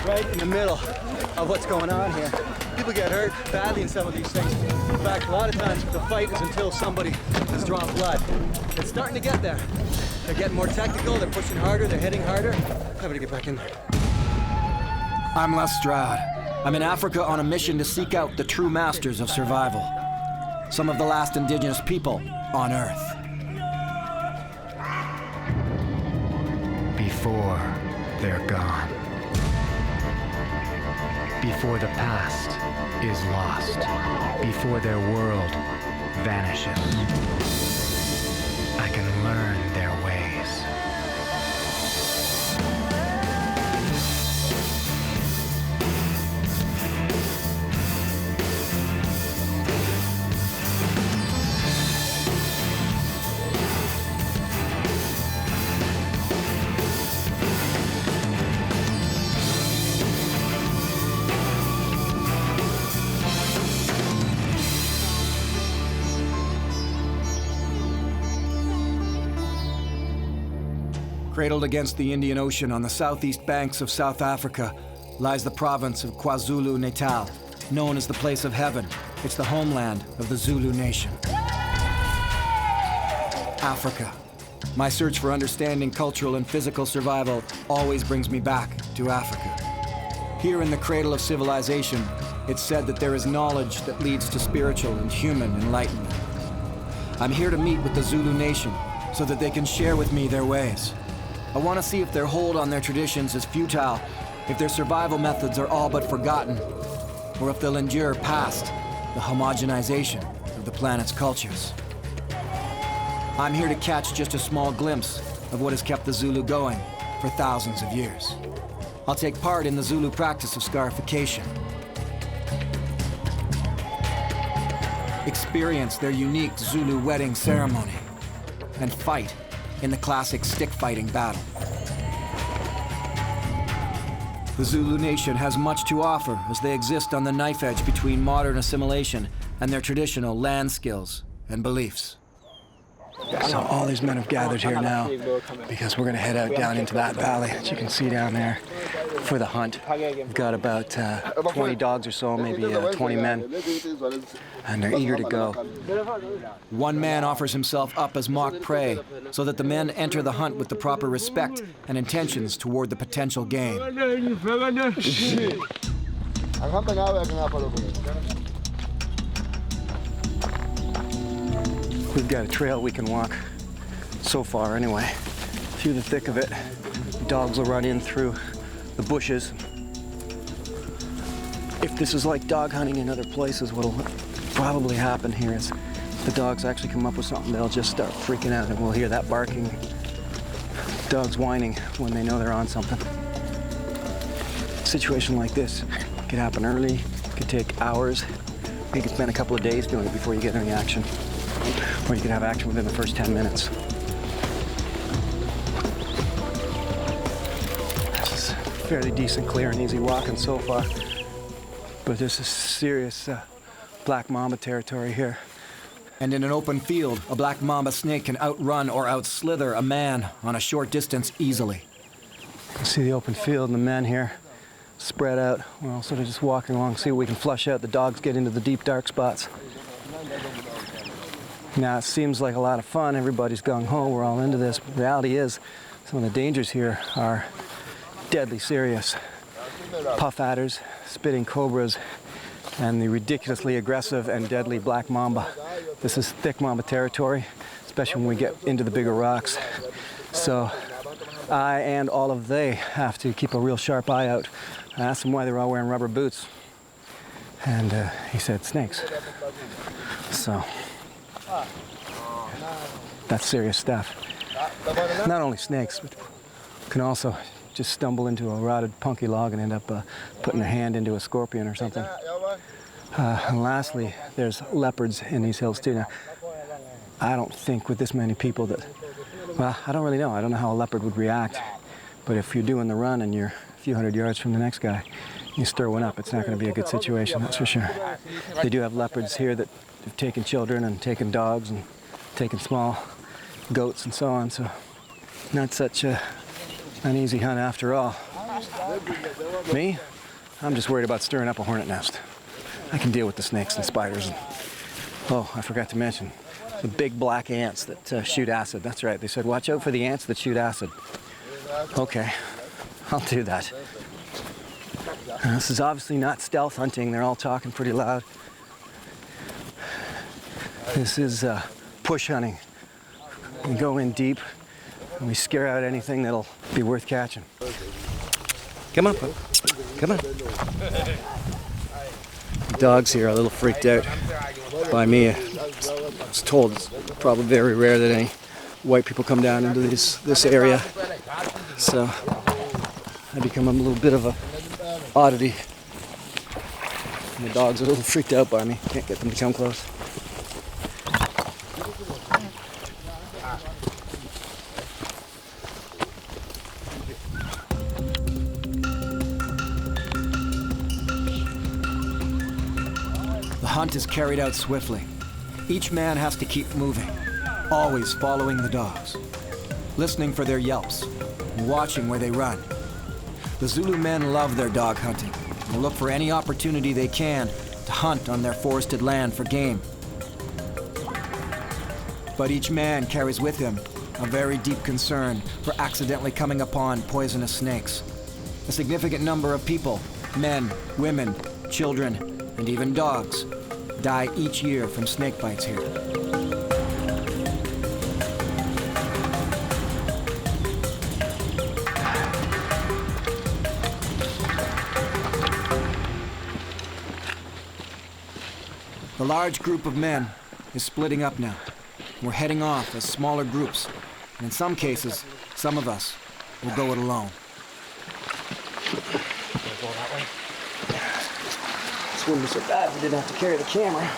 right in the middle of what's going on here. People get hurt badly in some of these things. In fact, a lot of times the fight is until somebody has drawn blood. It's starting to get there. They're getting more technical, they're pushing harder, they're hitting harder. I'm gonna get back in there. I'm Stroud. I'm in Africa on a mission to seek out the true masters of survival. Some of the last indigenous people on Earth. Before they're gone. Before the past is lost. Before their world vanishes. I can learn their ways. Cradled against the Indian Ocean on the southeast banks of South Africa lies the province of KwaZulu-Natal, known as the place of heaven. It's the homeland of the Zulu nation. Africa. My search for understanding cultural and physical survival always brings me back to Africa. Here in the cradle of civilization, it's said that there is knowledge that leads to spiritual and human enlightenment. I'm here to meet with the Zulu nation so that they can share with me their ways. I want to see if their hold on their traditions is futile, if their survival methods are all but forgotten, or if they'll endure past the homogenization of the planet's cultures. I'm here to catch just a small glimpse of what has kept the Zulu going for thousands of years. I'll take part in the Zulu practice of scarification. Experience their unique Zulu wedding ceremony, and fight in the classic stick-fighting battle. The Zulu nation has much to offer as they exist on the knife edge between modern assimilation and their traditional land skills and beliefs. So all these men have gathered here now because we're going to head out down into that valley that you can see down there for the hunt. We've got about 20 dogs or so, maybe 20 men, and they're eager to go. One man offers himself up as mock prey so that the men enter the hunt with the proper respect and intentions toward the potential game. We've got a trail we can walk, so far anyway. Through the thick of it, dogs will run in through the bushes. If this is like dog hunting in other places, what'll probably happen here is the dogs actually come up with something, they'll just start freaking out and we'll hear that barking, dogs whining when they know they're on something. A situation like this could happen early, could take hours. You could spend a couple of days doing it before you get any action. Or you could have action within the first 10 minutes. This is fairly decent, clear and easy walking so far. But this is serious black mamba territory here. And in an open field, a black mamba snake can outrun or outslither a man on a short distance easily. You can see the open field and the men here spread out. We're all sort of just walking along, see what we can flush out. The dogs get into the deep, dark spots. Now, it seems like a lot of fun. Everybody's gung-ho. We're all into this. But the reality is, some of the dangers here are deadly serious. Puff adders, spitting cobras, and the ridiculously aggressive and deadly black mamba. This is thick mamba territory, especially when we get into the bigger rocks. So I and all of they have to keep a real sharp eye out. I asked them why they were all wearing rubber boots, and he said snakes. So that's serious stuff. Not only snakes, but can also just stumble into a rotted punky log and end up putting their hand into a scorpion or something. And lastly, there's leopards in these hills too. Now, I don't think with this many people that, well, I don't really know. I don't know how a leopard would react. But if you're doing the run and you're a few hundred yards from the next guy, you stir one up, it's not going to be a good situation, that's for sure. They do have leopards here that have taken children and taken dogs and taken small goats and so on, so not such an easy hunt after all. Me? I'm just worried about stirring up a hornet nest. I can deal with the snakes and spiders. Oh, I forgot to mention, the big black ants that shoot acid. That's right, they said watch out for the ants that shoot acid. Okay, I'll do that. This is obviously not stealth hunting. They're all talking pretty loud. This is push hunting. We go in deep and we scare out anything that'll be worth catching. Come on, bud. Come on. The dogs here are a little freaked out by me. I was told it's probably very rare that any white people come down into this area. So I become a little bit of a oddity. And the dogs are a little freaked out by me. Can't get them to come close. The hunt is carried out swiftly. Each man has to keep moving, always following the dogs, listening for their yelps, and watching where they run. The Zulu men love their dog hunting and look for any opportunity they can to hunt on their forested land for game. But each man carries with him a very deep concern for accidentally coming upon poisonous snakes. A significant number of people, men, women, children, and even dogs, die each year from snake bites here. The large group of men is splitting up now. We're heading off as smaller groups, and in some cases, some of us will go it alone. This wouldn't be so bad if we didn't have to carry the camera.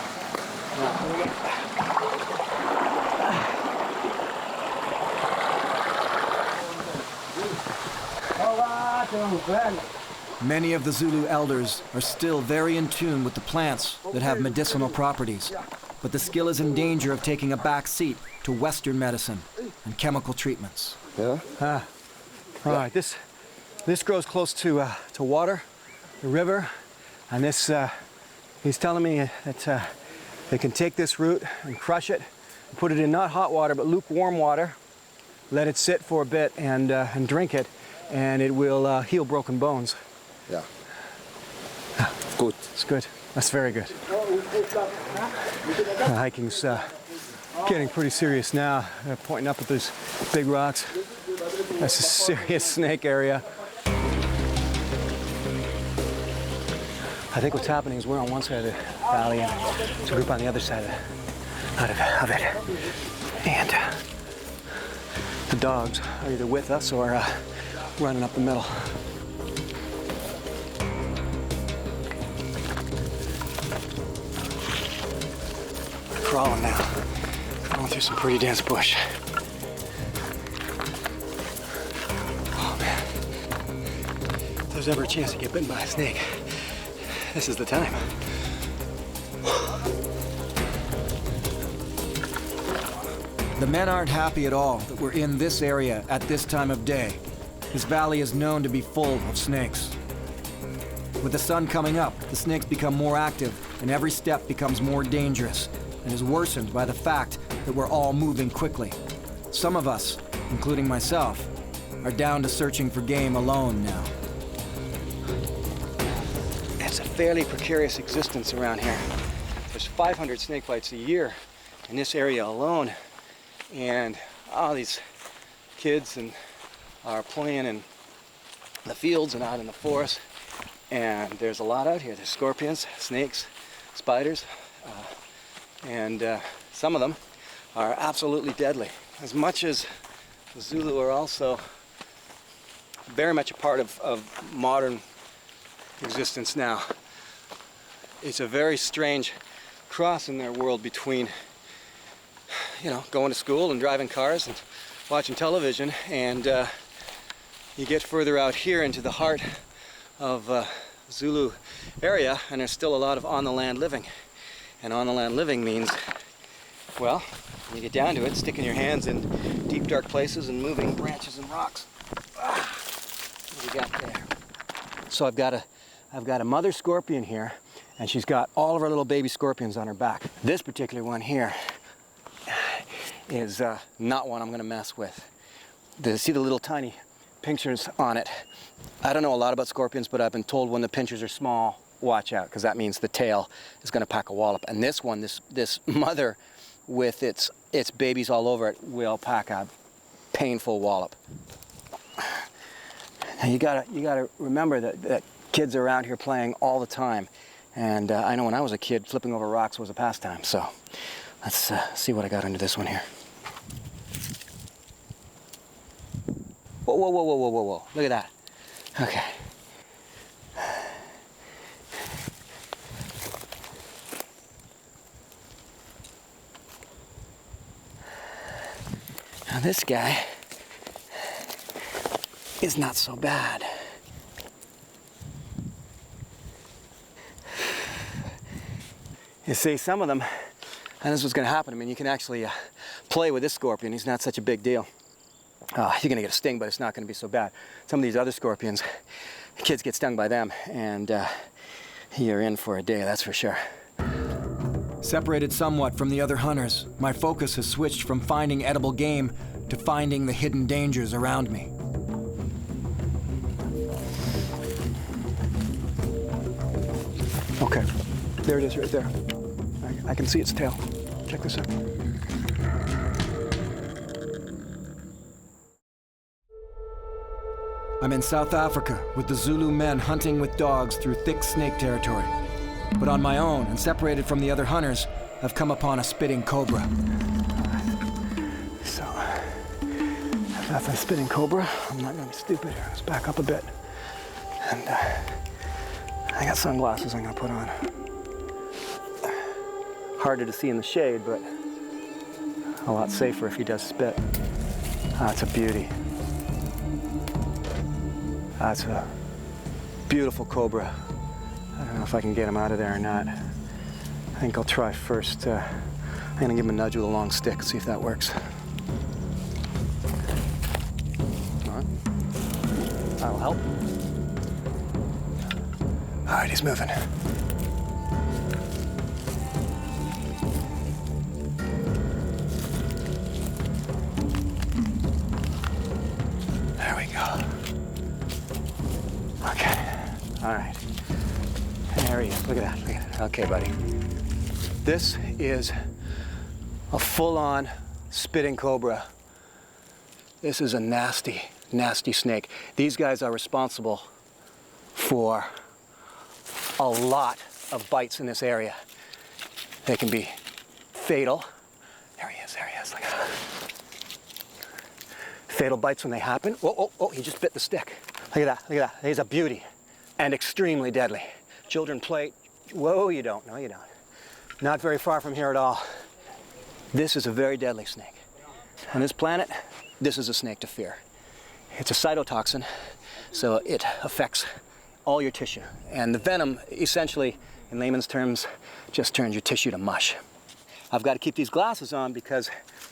Many of the Zulu elders are still very in tune with the plants that have medicinal properties, but the skill is in danger of taking a back seat to Western medicine and chemical treatments. Yeah? All right, this grows close to water, the river, and this, he's telling me that they can take this root and crush it, and put it in not hot water, but lukewarm water, let it sit for a bit and drink it, and it will heal broken bones. Yeah. Good. It's good. That's very good. The hiking's getting pretty serious now. They're pointing up at those big rocks. That's a serious snake area. I think what's happening is we're on one side of the valley and there's a group on the other side of it. And the dogs are either with us or running up the middle. We're crawling now. Going through some pretty dense bush. Oh man. If there's ever a chance to get bitten by a snake, this is the time. The men aren't happy at all that we're in this area at this time of day. This valley is known to be full of snakes. With the sun coming up, the snakes become more active and every step becomes more dangerous and is worsened by the fact that we're all moving quickly. Some of us, including myself, are down to searching for game alone now. It's a fairly precarious existence around here. There's 500 snake bites a year in this area alone, and all these kids are playing in the fields and out in the forest, and there's a lot out here. There's scorpions, snakes, spiders, and some of them are absolutely deadly. As much as the Zulu are also very much a part of modern existence now. It's a very strange cross in their world between, you know, going to school and driving cars and watching television, and you get further out here into the heart of Zulu area, and there's still a lot of on-the-land living. And on-the-land living means, well, when you get down to it, sticking your hands in deep, dark places and moving branches and rocks. What do we got there? So I've got a mother scorpion here, and she's got all of her little baby scorpions on her back. This particular one here is not one I'm gonna mess with. See the little tiny pincers on it? I don't know a lot about scorpions, but I've been told when the pincers are small, watch out, because that means the tail is gonna pack a wallop. And this one, this mother with its babies all over it will pack a painful wallop. And you gotta remember that kids are around here playing all the time. And I know when I was a kid, flipping over rocks was a pastime. So let's see what I got under this one here. Whoa, whoa, whoa, whoa, whoa, whoa, whoa. Look at that. Okay. Now this guy is not so bad. You see, some of them, and this is what's going to happen. I mean, you can actually play with this scorpion. He's not such a big deal. You're going to get a sting, but it's not going to be so bad. Some of these other scorpions, kids get stung by them, and you're in for a day, that's for sure. Separated somewhat from the other hunters, my focus has switched from finding edible game to finding the hidden dangers around me. Okay, there it is right there. I can see its tail. Check this out. I'm in South Africa with the Zulu men hunting with dogs through thick snake territory. But on my own and separated from the other hunters, I've come upon a spitting cobra. So, if that's a spitting cobra, I'm not gonna be stupid here. Let's back up a bit. And I got sunglasses I'm gonna put on. Harder to see in the shade, but a lot safer if he does spit. That's a beauty. That's a beautiful cobra. I don't know if I can get him out of there or not. I think I'll try first. I'm gonna give him a nudge with a long stick, see if that works. Come on. That'll help. All right, he's moving. There we go. Okay, all right. There he is, look at that, look at that. Okay, buddy. This is a full-on spitting cobra. This is a nasty, nasty snake. These guys are responsible for a lot of bites in this area. They can be fatal. There he is, look at that. Fatal bites when they happen. Oh, he just bit the stick. Look at that, look at that. He's a beauty and extremely deadly. Children play, whoa, you don't, no you don't. Not very far from here at all. This is a very deadly snake. On this planet, this is a snake to fear. It's a cytotoxin, so it affects all your tissue. And the venom, essentially, in layman's terms, just turns your tissue to mush. I've got to keep these glasses on because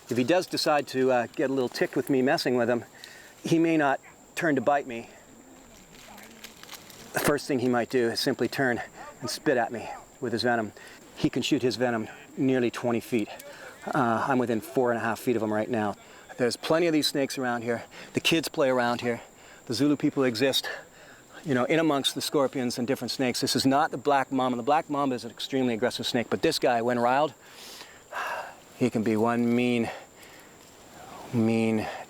if he does decide to get a little ticked with me messing with him, he may not turn to bite me. The first thing he might do is simply turn and spit at me with his venom. He can shoot his venom nearly 20 feet. I'm within 4.5 feet of him right now. There's plenty of these snakes around here. The kids play around here. The Zulu people exist, you know, in amongst the scorpions and different snakes. This is not the black mamba. The black mamba is an extremely aggressive snake, but this guy, when riled, he can be one mean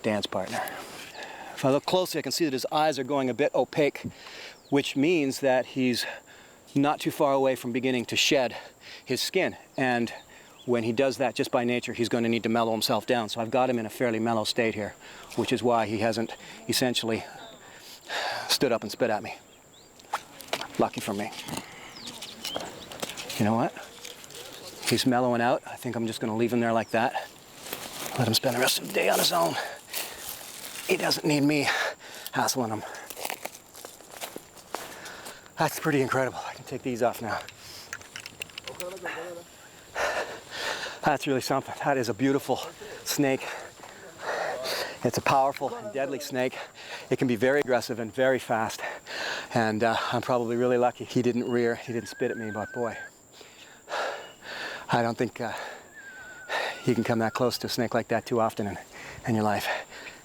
dance partner. If I look closely, I can see that his eyes are going a bit opaque, which means that he's not too far away from beginning to shed his skin. And when he does that, just by nature, he's going to need to mellow himself down. So I've got him in a fairly mellow state here, which is why he hasn't essentially stood up and spit at me. Lucky for me. You know what? He's mellowing out. I think I'm just going to leave him there like that. Let him spend the rest of the day on his own. He doesn't need me hassling him. That's pretty incredible. I can take these off now. That's really something. That is a beautiful snake. It's a powerful and deadly snake. It can be very aggressive and very fast. And I'm probably really lucky he didn't rear, he didn't spit at me, but boy, I don't think you can come that close to a snake like that too often in your life.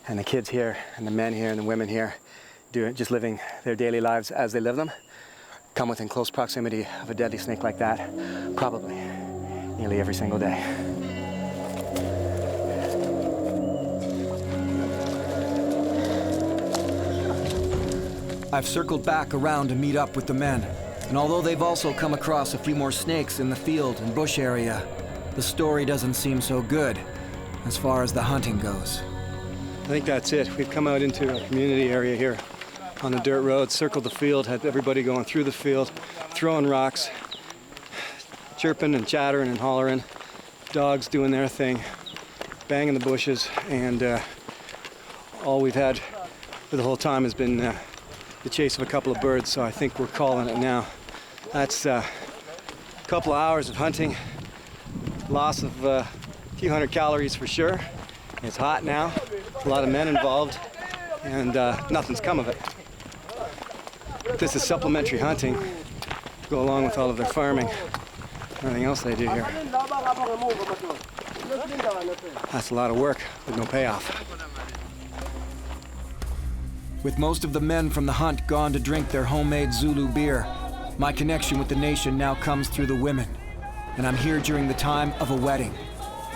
And the kids here, and the men here, and the women here, just living their daily lives as they live them, come within close proximity of a deadly snake like that, probably nearly every single day. I've circled back around to meet up with the men, and although they've also come across a few more snakes in the field and bush area, the story doesn't seem so good as far as the hunting goes. I think that's it. We've come out into a community area here on the dirt road, circled the field, had everybody going through the field, throwing rocks, chirping and chattering and hollering, dogs doing their thing, banging the bushes, and all we've had for the whole time has been the chase of a couple of birds, so I think we're calling it now. That's a couple of hours of hunting, loss of a few hundred calories for sure. It's hot now, a lot of men involved, and nothing's come of it. This is supplementary hunting to go along with all of their farming, everything else they do here. That's a lot of work with no payoff. With most of the men from the hunt gone to drink their homemade Zulu beer, my connection with the nation now comes through the women, and I'm here during the time of a wedding.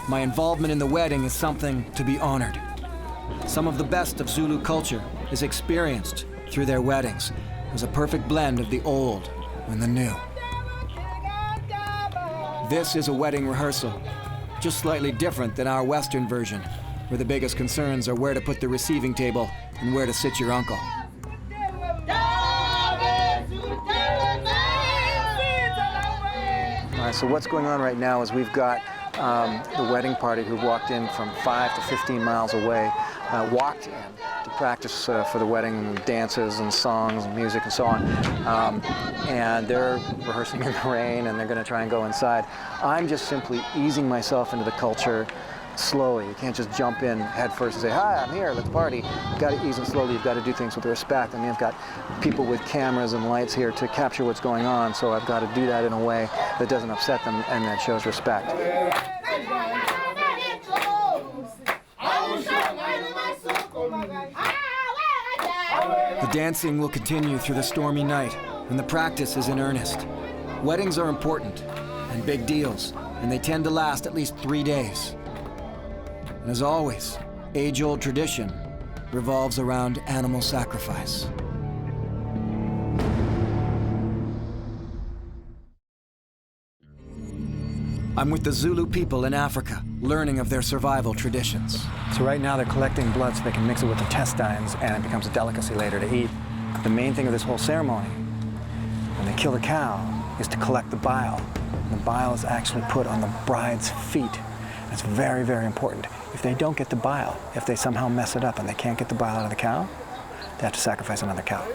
My involvement in the wedding is something to be honored. Some of the best of Zulu culture is experienced through their weddings as a perfect blend of the old and the new. This is a wedding rehearsal, just slightly different than our Western version, where the biggest concerns are where to put the receiving table and where to sit your uncle. All right, so what's going on right now is we've got the wedding party who walked in from 5 to 15 miles away, walked in to practice for the wedding, dances and songs and music and so on. And they're rehearsing in the rain and they're going to try and go inside. I'm just simply easing myself into the culture slowly. You can't just jump in head first and say, hi, I'm here, let's party. You've got to ease in slowly. You've got to do things with respect. I mean, I've got people with cameras and lights here to capture what's going on, so I've got to do that in a way that doesn't upset them and that shows respect. The dancing will continue through the stormy night, and the practice is in earnest. Weddings are important and big deals, and they tend to last at least 3 days. And as always, age-old tradition revolves around animal sacrifice. I'm with the Zulu people in Africa, learning of their survival traditions. So right now they're collecting blood so they can mix it with intestines and it becomes a delicacy later to eat. The main thing of this whole ceremony, when they kill the cow, is to collect the bile. And the bile is actually put on the bride's feet. It's very, very important. If they don't get the bile, if they somehow mess it up and they can't get the bile out of the cow, they have to sacrifice another cow.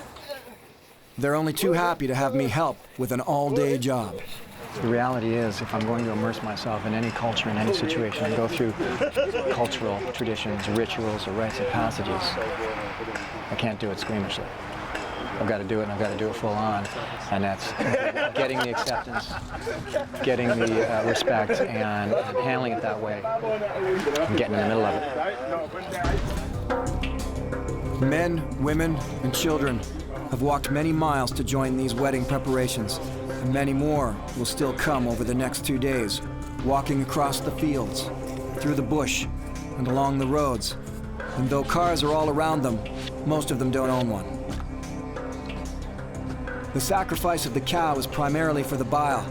They're only too happy to have me help with an all-day job. The reality is, if I'm going to immerse myself in any culture, in any situation, and go through cultural traditions, rituals, or rites and passages, I can't do it squeamishly. I've got to do it, and I've got to do it full on. And that's getting the acceptance, getting the respect, and handling it that way, and getting in the middle of it. Men, women, and children have walked many miles to join these wedding preparations, and many more will still come over the next 2 days, walking across the fields, through the bush, and along the roads. And though cars are all around them, most of them don't own one. The sacrifice of the cow is primarily for the bile,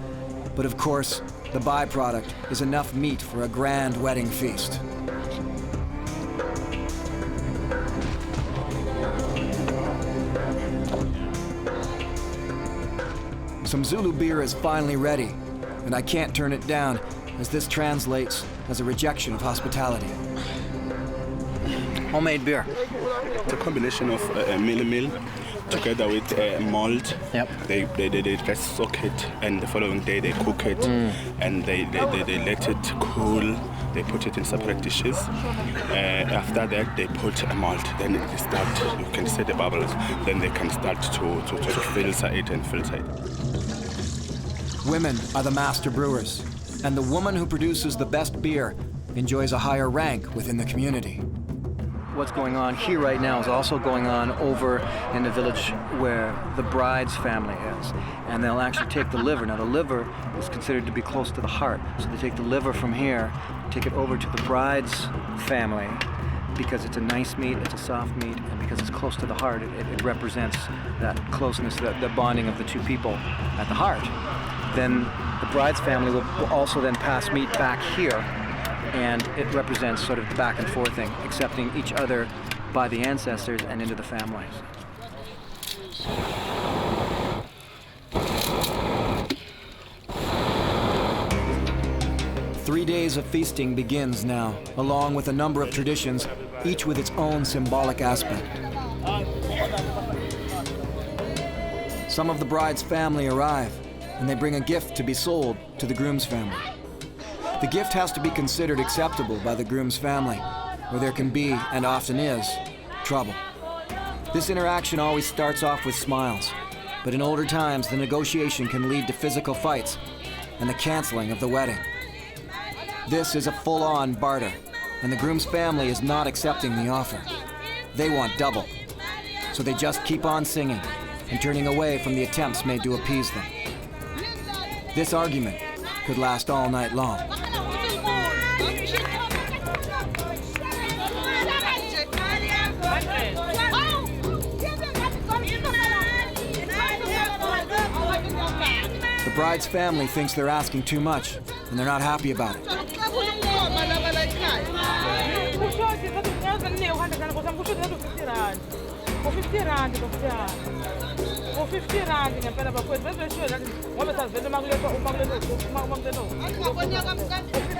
but of course, the byproduct is enough meat for a grand wedding feast. Some Zulu beer is finally ready, and I can't turn it down, as this translates as a rejection of hospitality. Homemade beer. It's a combination of meal together with malt. Yep. They just soak it, and the following day they cook it, and they let it cool they put it in separate dishes. After that, they put a malt. Then it start, you can see the bubbles. Then they can start to filter it and filter it. Women are the master brewers, and the woman who produces the best beer enjoys a higher rank within the community. What's going on here right now is also going on over in the village where the bride's family is. And they'll actually take the liver. Now the liver is considered to be close to the heart. So they take the liver from here, take it over to the bride's family because it's a nice meat, it's a soft meat, and because it's close to the heart, it represents that closeness, the bonding of the two people at the heart. Then the bride's family will also then pass meat back here, and it represents sort of the back and forth thing, accepting each other by the ancestors and into the families. Three days of feasting begins now, along with a number of traditions, each with its own symbolic aspect. Some of the bride's family arrive, and they bring a gift to be sold to the groom's family. The gift has to be considered acceptable by the groom's family, where there can be, and often is, trouble. This interaction always starts off with smiles, but in older times the negotiation can lead to physical fights and the canceling of the wedding. This is a full-on barter, and the groom's family is not accepting the offer. They want double, so they just keep on singing and turning away from the attempts made to appease them. This argument could last all night long. The bride's family thinks they're asking too much, and they're not happy about it.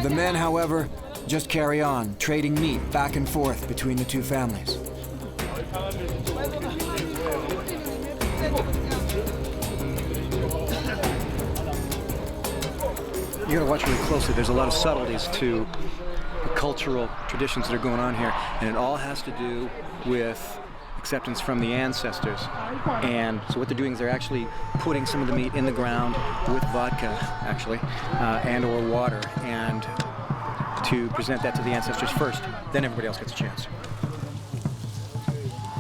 The men, however, just carry on, trading meat back and forth between the two families. You gotta watch really closely. There's a lot of subtleties to the cultural traditions that are going on here, and it all has to do with acceptance from the ancestors. And so what they're doing is they're actually putting some of the meat in the ground with vodka, actually, and or water, and to present that to the ancestors first. Then everybody else gets a chance.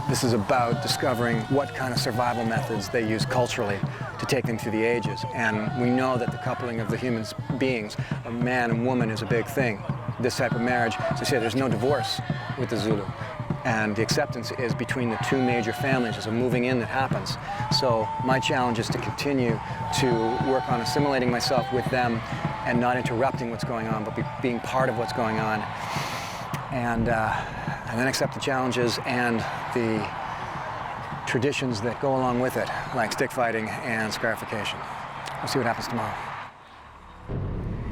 This is about discovering what kind of survival methods they use culturally to take them through the ages. And we know that the coupling of the human beings, of man and woman, is a big thing. This type of marriage, as I say, there's no divorce with the Zulu. And the acceptance is between the two major families. There's a moving in that happens. So my challenge is to continue to work on assimilating myself with them and not interrupting what's going on, but being part of what's going on. And then accept the challenges and the traditions that go along with it, like stick fighting and scarification. We'll see what happens tomorrow.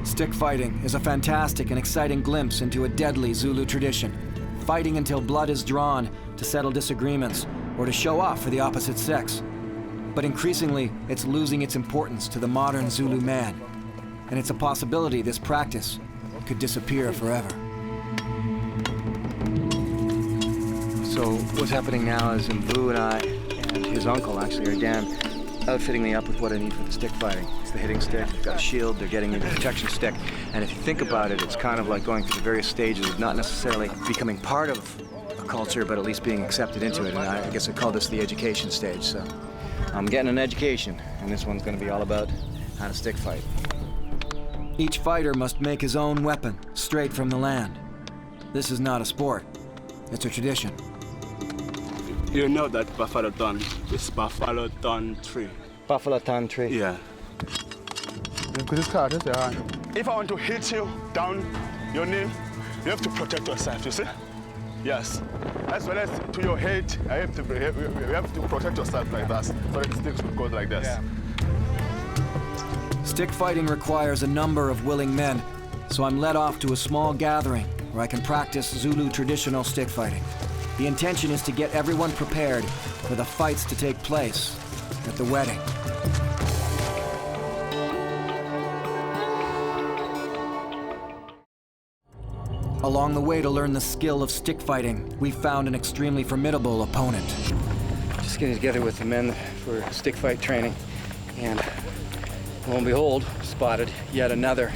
Stick fighting is a fantastic and exciting glimpse into a deadly Zulu tradition, fighting until blood is drawn to settle disagreements or to show off for the opposite sex. But increasingly, it's losing its importance to the modern Zulu man, and it's a possibility this practice could disappear forever. So what's happening now is Mbu and I and his uncle actually are down outfitting me up with what I need for the stick fighting. It's the hitting stick, they've got a shield, they're getting me the protection stick. And if you think about it, it's kind of like going through the various stages of not necessarily becoming part of a culture, but at least being accepted into it. And I guess I call this the education stage. So I'm getting an education, and this one's going to be all about how to stick fight. Each fighter must make his own weapon straight from the land. This is not a sport, it's a tradition. You know that buffalo thorn is buffalo thorn tree. Buffalo thorn tree? Yeah. If I want to hit you down your knee, you have to protect yourself, you see? Yes. As well as to your head, you have to protect yourself like that, so that the sticks will go like this. Yeah. Stick fighting requires a number of willing men, so I'm led off to a small gathering where I can practice Zulu traditional stick fighting. The intention is to get everyone prepared for the fights to take place at the wedding. Along the way to learn the skill of stick fighting, we found an extremely formidable opponent. Just getting together with the men for stick fight training, and lo and behold, spotted yet another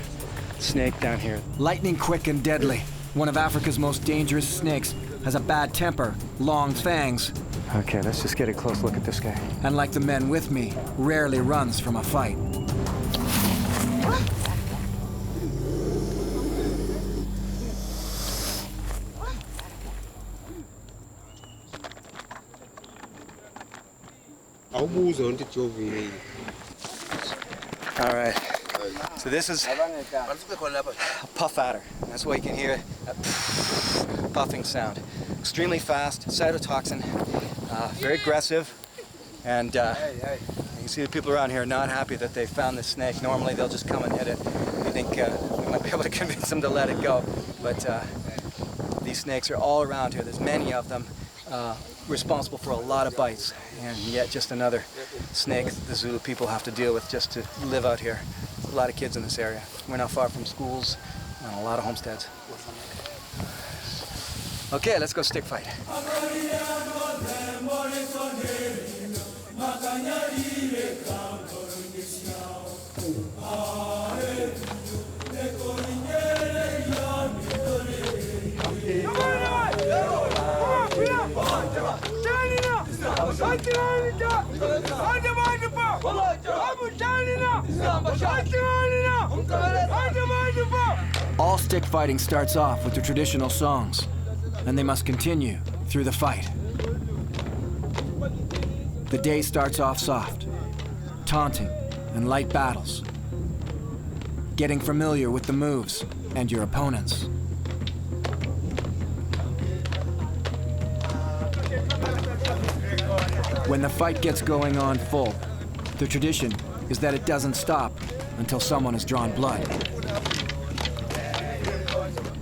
snake down here. Lightning quick and deadly, one of Africa's most dangerous snakes has a bad temper, long fangs, Okay, let's just get a close look at this guy. and like the men with me, rarely runs from a fight. All right, so this is a puff adder. That's why you can hear that puffing sound. Extremely fast, cytotoxin, very aggressive, and you can see the people around here are not happy that they found this snake. Normally they'll just come and hit it. I think we might be able to convince them to let it go, but these snakes are all around here. There's many of them, responsible for a lot of bites, and yet just another snake that the Zulu people have to deal with just to live out here. A lot of kids in this area. We're not far from schools and a lot of homesteads. Okay, let's go stick fight. All stick fighting starts off with the traditional songs, and they must continue through the fight. The day starts off soft, taunting and light battles, getting familiar with the moves and your opponents. When the fight gets going on full, the tradition is that it doesn't stop until someone has drawn blood.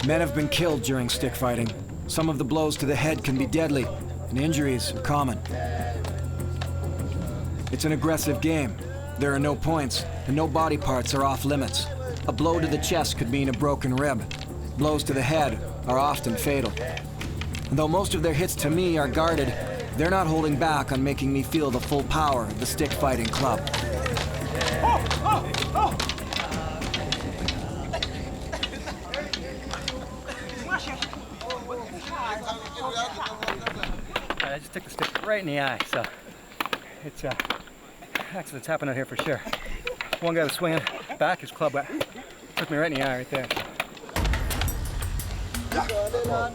Men have been killed during stick fighting. Some of the blows to the head can be deadly, and injuries are common. It's an aggressive game. There are no points, and no body parts are off limits. A blow to the chest could mean a broken rib. Blows to the head are often fatal. And though most of their hits to me are guarded, they're not holding back on making me feel the full power of the stick fighting club. I just took the stick right in the eye, so it's accident's happened out here for sure. One guy was swinging back, his club took me right in the eye right there.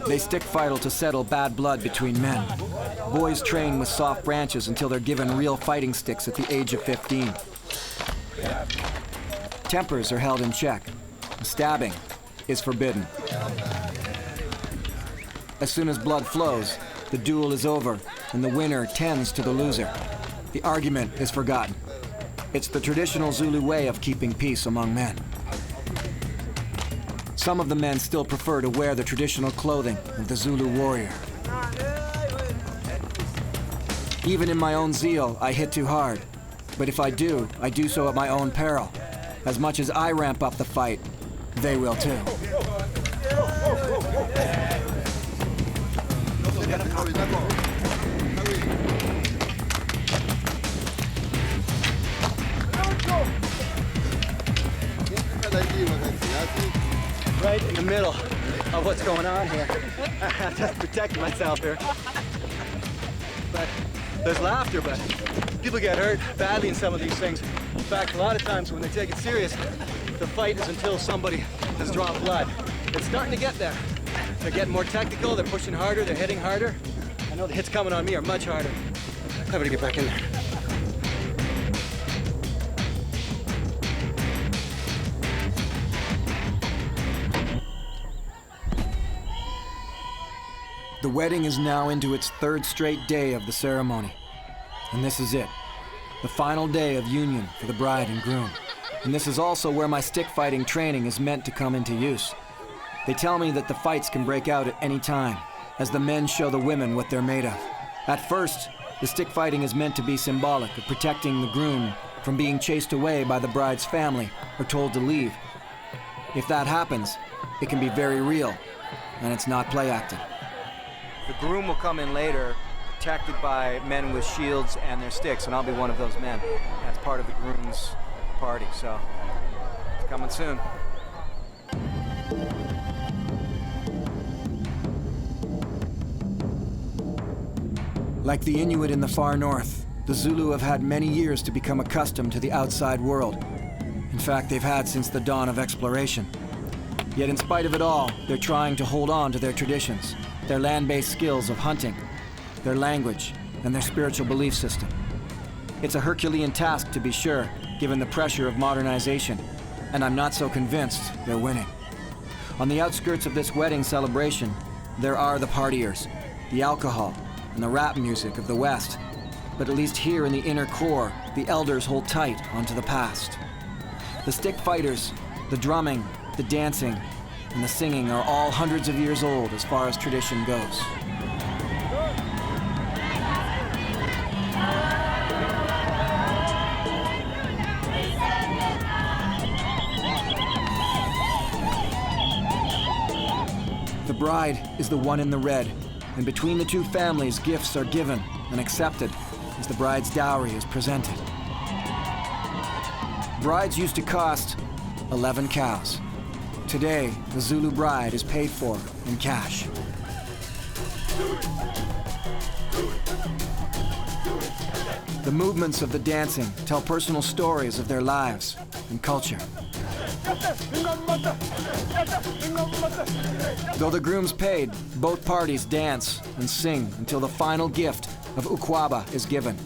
They stick fight to settle bad blood between men. Boys train with soft branches until they're given real fighting sticks at the age of 15. Tempers are held in check. Stabbing is forbidden. As soon as blood flows, the duel is over and the winner tends to the loser. The argument is forgotten. It's the traditional Zulu way of keeping peace among men. Some of the men still prefer to wear the traditional clothing of the Zulu warrior. Even in my own zeal, I hit too hard. But if I do so at my own peril. As much as I ramp up the fight, they will too. Right in the middle of what's going on here. I have to protect myself here. But there's laughter, but people get hurt badly in some of these things. In fact, a lot of times when they take it serious, the fight is until somebody has drawn blood. It's starting to get there. They're getting more technical, they're pushing harder, they're hitting harder. I know the hits coming on me are much harder. I better get back in there. The wedding is now into its third straight day of the ceremony. And this is it. The final day of union for the bride and groom. And this is also where my stick fighting training is meant to come into use. They tell me that the fights can break out at any time, as the men show the women what they're made of. At first, the stick fighting is meant to be symbolic of protecting the groom from being chased away by the bride's family or told to leave. If that happens, it can be very real, and it's not play acting. The groom will come in later, protected by men with shields and their sticks, and I'll be one of those men. That's part of the groom's party, so it's coming soon. Like the Inuit in the far north, the Zulu have had many years to become accustomed to the outside world. In fact, they've had since the dawn of exploration. Yet in spite of it all, they're trying to hold on to their traditions, their land-based skills of hunting, their language, and their spiritual belief system. It's a Herculean task, to be sure, given the pressure of modernization, and I'm not so convinced they're winning. On the outskirts of this wedding celebration, there are the partiers, the alcohol, and the rap music of the West. But at least here in the inner core, the elders hold tight onto the past. The stick fighters, the drumming, the dancing, and the singing are all hundreds of years old as far as tradition goes. The bride is the one in the red, and between the two families, gifts are given and accepted as the bride's dowry is presented. Brides used to cost 11 cows. Today, the Zulu bride is paid for in cash. The movements of the dancing tell personal stories of their lives and culture. Though the groom's paid, both parties dance and sing until the final gift of ukwaba is given.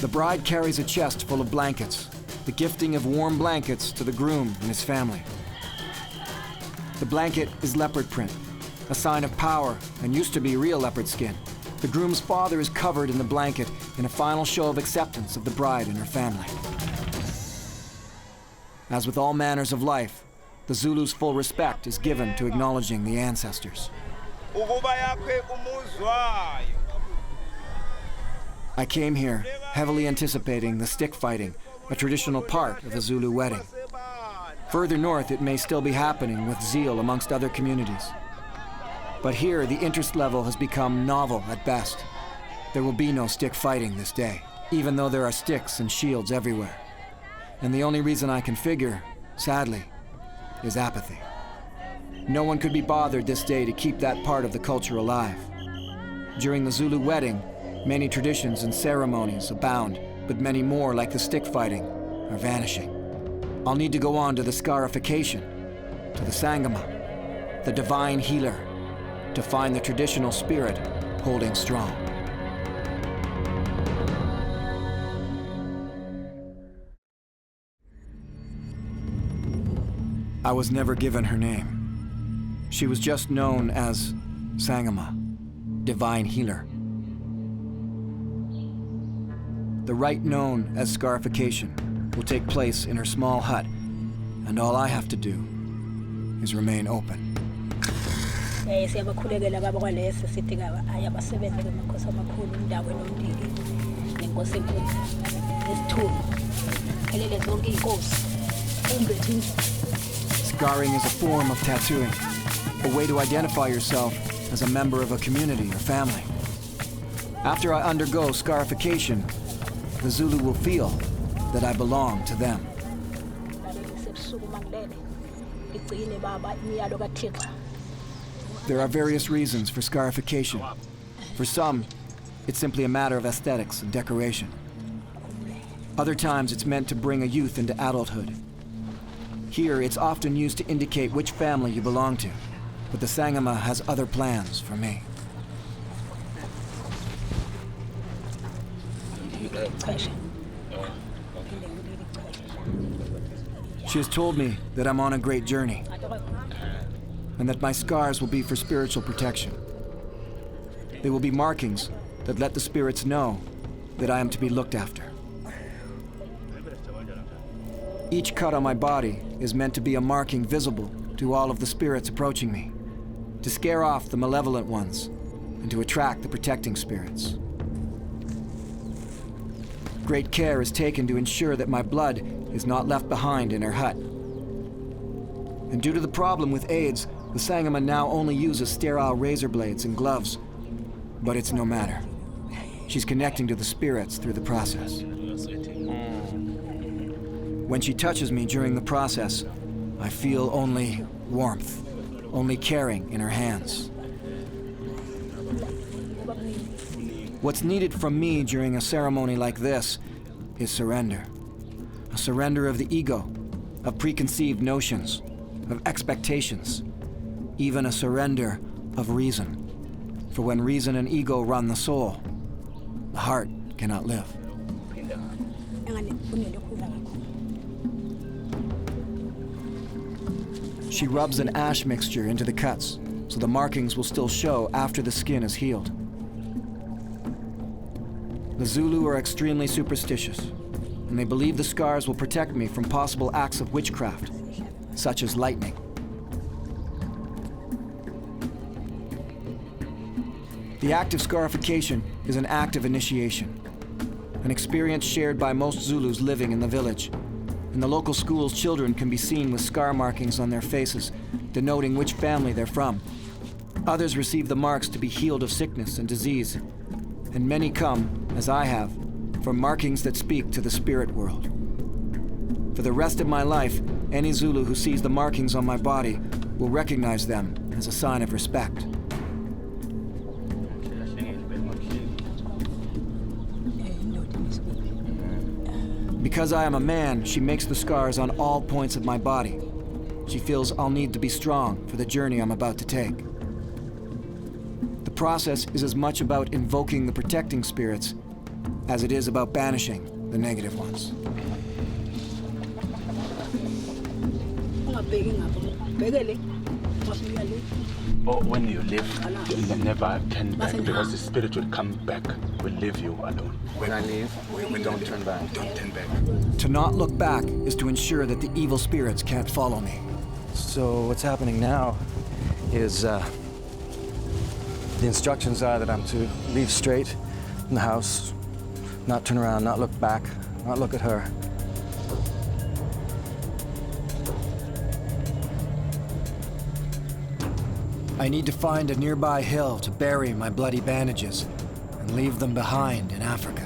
The bride carries a chest full of blankets, the gifting of warm blankets to the groom and his family. The blanket is leopard print, a sign of power, and used to be real leopard skin. The groom's father is covered in the blanket in a final show of acceptance of the bride and her family. As with all manners of life, the Zulu's full respect is given to acknowledging the ancestors. I came here heavily anticipating the stick fighting, a traditional part of a Zulu wedding. Further north, it may still be happening with zeal amongst other communities. But here, the interest level has become novel at best. There will be no stick fighting this day, even though there are sticks and shields everywhere. And the only reason I can figure, sadly, is apathy. No one could be bothered this day to keep that part of the culture alive. During the Zulu wedding, many traditions and ceremonies abound, but many more, like the stick fighting, are vanishing. I'll need to go on to the Scarification, to the Sangoma, the divine healer, to find the traditional spirit holding strong. I was never given her name. She was just known as Sangoma, divine healer. The rite known as Scarification will take place in her small hut, and all I have to do is remain open. Scarring is a form of tattooing, a way to identify yourself as a member of a community or family. After I undergo scarification, the Zulu will feel that I belong to them. There are various reasons for scarification. For some, it's simply a matter of aesthetics and decoration. Other times, it's meant to bring a youth into adulthood. Here, it's often used to indicate which family you belong to, but the Sangoma has other plans for me. She has told me that I'm on a great journey, and that my scars will be for spiritual protection. They will be markings that let the spirits know that I am to be looked after. Each cut on my body is meant to be a marking visible to all of the spirits approaching me, to scare off the malevolent ones and to attract the protecting spirits. Great care is taken to ensure that my blood is not left behind in her hut. And due to the problem with AIDS, the Sangoma now only uses sterile razor blades and gloves. But it's no matter. She's connecting to the spirits through the process. When she touches me during the process, I feel only warmth, only caring in her hands. What's needed from me during a ceremony like this is surrender. A surrender of the ego, of preconceived notions, of expectations, even a surrender of reason. For when reason and ego run the soul, the heart cannot live. She rubs an ash mixture into the cuts, so the markings will still show after the skin is healed. The Zulu are extremely superstitious, and they believe the scars will protect me from possible acts of witchcraft, such as lightning. The act of scarification is an act of initiation, an experience shared by most Zulus living in the village. In the local schools, children can be seen with scar markings on their faces, denoting which family they're from. Others receive the marks to be healed of sickness and disease, and many come, as I have, for markings that speak to the spirit world. For the rest of my life, any Zulu who sees the markings on my body will recognize them as a sign of respect. Because I am a man, she makes the scars on all points of my body. She feels I'll need to be strong for the journey I'm about to take. The process is as much about invoking the protecting spirits as it is about banishing the negative ones. But when you live, you never turn back because the spirit will come back, will leave you alone. When I leave, we don't turn back. Don't turn back. To not look back is to ensure that the evil spirits can't follow me. So what's happening now is the instructions are that I'm to leave straight in the house, not turn around, not look back, not look at her. I need to find a nearby hill to bury my bloody bandages and leave them behind in Africa.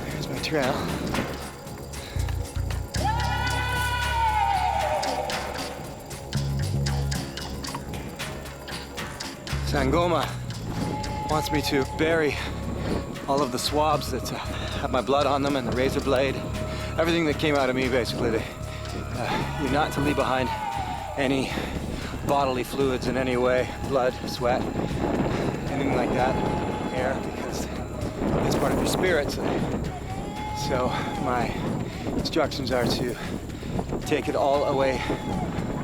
Here's my trail. Sangoma wants me to bury all of the swabs that have my blood on them and the razor blade, everything that came out of me, basically. You're not to leave behind any bodily fluids in any way, blood, sweat, anything like that, hair, because it's part of your spirit. So my instructions are to take it all away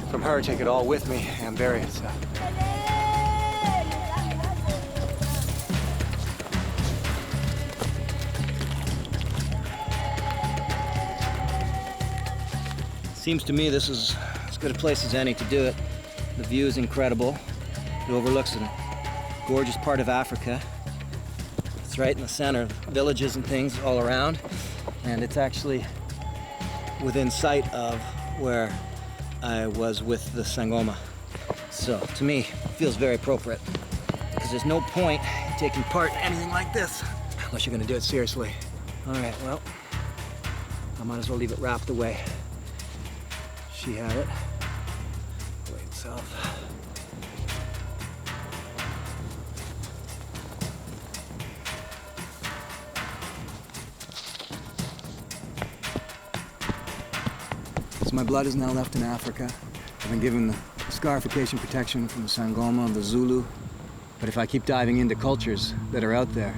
from her, take it all with me, and bury it. So. Seems to me this is as good a place as any to do it. The view is incredible. It overlooks a gorgeous part of Africa. It's right in the center, villages and things all around. And it's actually within sight of where I was with the Sangoma. So to me, it feels very appropriate. Because there's no point in taking part in anything like this unless you're gonna do it seriously. All right, well, I might as well leave it wrapped away. She had it. Blade itself. So my blood is now left in Africa. I've been given the scarification protection from the Sangoma and the Zulu. But if I keep diving into cultures that are out there,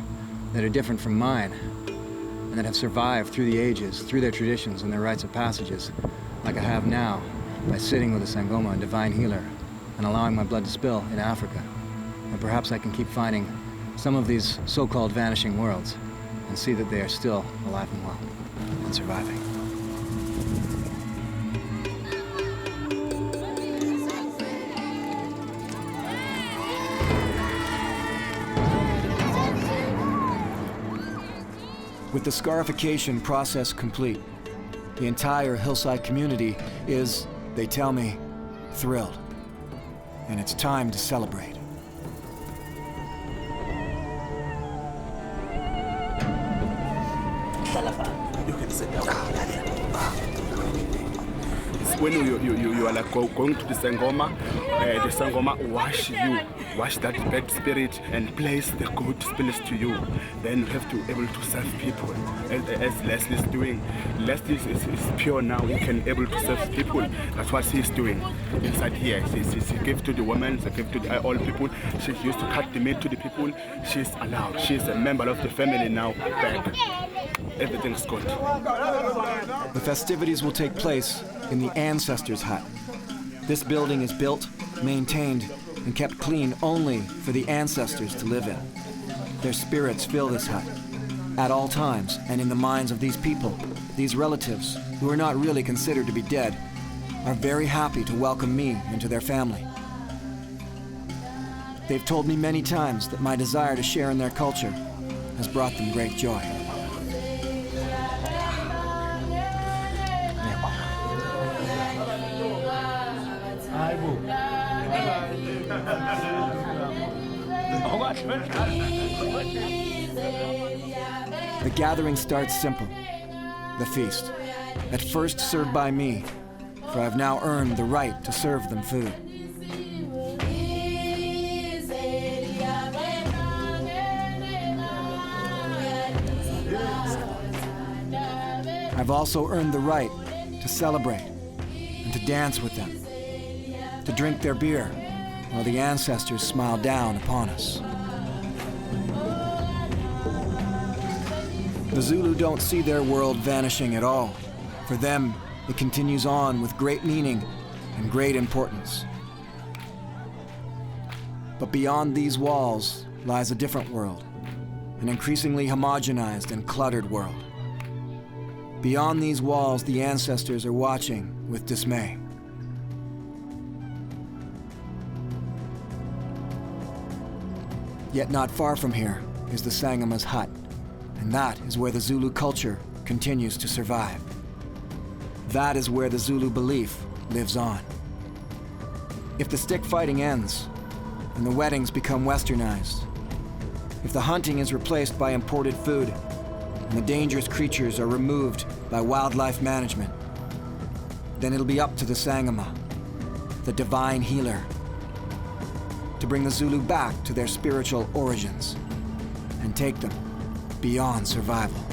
that are different from mine, and that have survived through the ages, through their traditions and their rites of passages, like I have now, by sitting with a Sangoma and divine healer and allowing my blood to spill in Africa. And perhaps I can keep finding some of these so-called vanishing worlds and see that they are still alive and well and surviving. With the scarification process complete, the entire hillside community is, they tell me, thrilled. And it's time to celebrate. You can sit down. When you are like going to the Sangoma wash that bad spirit and place the good spirits to you. Then you have to able to serve people, as Leslie's doing. Leslie is pure now. He can able to serve people. That's what she's doing inside here. She gives to the women, she gives to all people. She used to cut the meat to the people. She's allowed. She's a member of the family now. Back. Everything's good. The festivities will take place in the ancestors' hut. This building is built, maintained, and kept clean only for the ancestors to live in. Their spirits fill this hut at all times, and in the minds of these people, these relatives, who are not really considered to be dead, are very happy to welcome me into their family. They've told me many times that my desire to share in their culture has brought them great joy. The gathering starts simple, the feast, at first served by me, for I've now earned the right to serve them food. I've also earned the right to celebrate and to dance with them, to drink their beer while the ancestors smile down upon us. The Zulu don't see their world vanishing at all. For them, it continues on with great meaning and great importance. But beyond these walls lies a different world, an increasingly homogenized and cluttered world. Beyond these walls, the ancestors are watching with dismay. Yet not far from here is the Sangoma's hut, and that is where the Zulu culture continues to survive. That is where the Zulu belief lives on. If the stick fighting ends, and the weddings become westernized, if the hunting is replaced by imported food, and the dangerous creatures are removed by wildlife management, then it'll be up to the Sangoma, the divine healer, to bring the Zulu back to their spiritual origins and take them beyond survival.